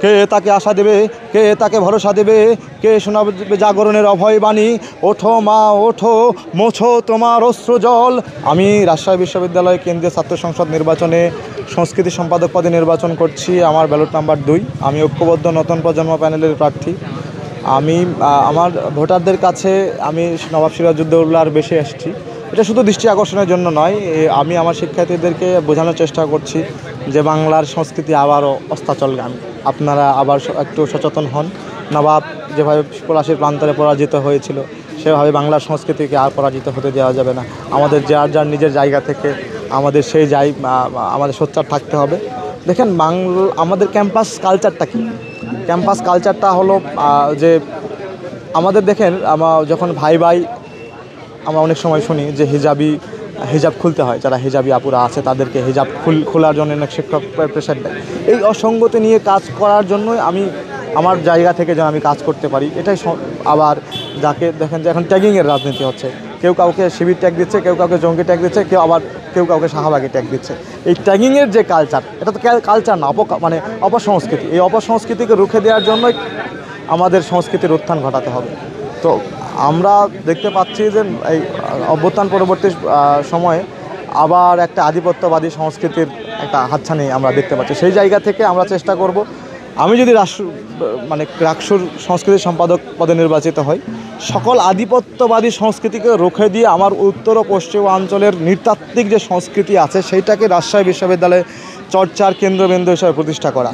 কে তাকে আশা দেবে, কে তাকে ভরসা দেবে, কে শোনাবে জাগরণের অভয় বাণী। ওঠো মা ওঠো, মোছো তোমার অশ্রু জল। আমি রাজশাহী বিশ্ববিদ্যালয় কেন্দ্রীয় ছাত্র সংসদ নির্বাচনে সংস্কৃতি সম্পাদক পদে নির্বাচন করছি। আমার ব্যালট নাম্বার 2। আমি ঐক্যবদ্ধ নতুন প্রজন্ম প্যানেলের প্রার্থী। আমি আমার ভোটারদের কাছে আমি নবাব সিরাজউদ্দৌলার বেশি এসেছি। এটা শুধু দৃষ্টি আকর্ষণের জন্য নয়, আমি আমার শিক্ষার্থীদেরকে বোঝানোর চেষ্টা করছি যে বাংলার সংস্কৃতি আবারও অস্তাচলগামী। আপনারা আবার একটু সচেতন হন। নবাব যেভাবে পলাশীর প্রান্তরে পরাজিত হয়েছিল, সেভাবে বাংলার সংস্কৃতিকে আর পরাজিত হতে দেওয়া যাবে না। আমাদের যার যার নিজের জায়গা থেকে আমাদের সেই আমাদের সোচ্চার থাকতে হবে। দেখেন আমাদের ক্যাম্পাস কালচারটা কী? ক্যাম্পাস কালচারটা হলো যে আমাদের দেখেন যখন ভাই আমরা অনেক সময় শুনি যে হিজাব খুলতে হয়, যারা হিজাবি আপুরা আছে তাদেরকে হিজাব খোলার জন্য অনেক শিক্ষক প্রেশার দেয়। এই অসঙ্গতি নিয়ে কাজ করার জন্যই আমি আমার জায়গা থেকে যেন আমি কাজ করতে পারি, এটাই। আবার যাকে দেখেন যে এখন ট্যাগিংয়ের রাজনীতি হচ্ছে, কেউ কাউকে শিবির ট্যাগ দিচ্ছে, কেউ কাউকে জঙ্গি ট্যাগ দিচ্ছে, কেউ কাউকে শাহবাগী ট্যাগ দিচ্ছে। এই ট্যাগিংয়ের যে কালচার, এটা তো কালচার না, মানে অপসংস্কৃতি। এই অপসংস্কৃতিকে রুখে দেওয়ার জন্যই আমাদের সংস্কৃতির উত্থান ঘটাতে হবে। তো আমরা দেখতে পাচ্ছি যে এই অভ্যুত্থান পরবর্তী সময়ে আবার একটা আধিপত্যবাদী সংস্কৃতির একটা হাতছানি আমরা দেখতে পাচ্ছি। সেই জায়গা থেকে আমরা চেষ্টা করব, আমি যদি রাকসুর সংস্কৃতি সম্পাদক পদে নির্বাচিত হই, সকল আধিপত্যবাদী সংস্কৃতিকে রুখে দিয়ে আমার উত্তর ও পশ্চিমাঞ্চলের নৃতাত্ত্বিক যে সংস্কৃতি আছে সেইটাকে রাজশাহী বিশ্ববিদ্যালয়ে চর্চার কেন্দ্রবিন্দু হিসেবে প্রতিষ্ঠা করা।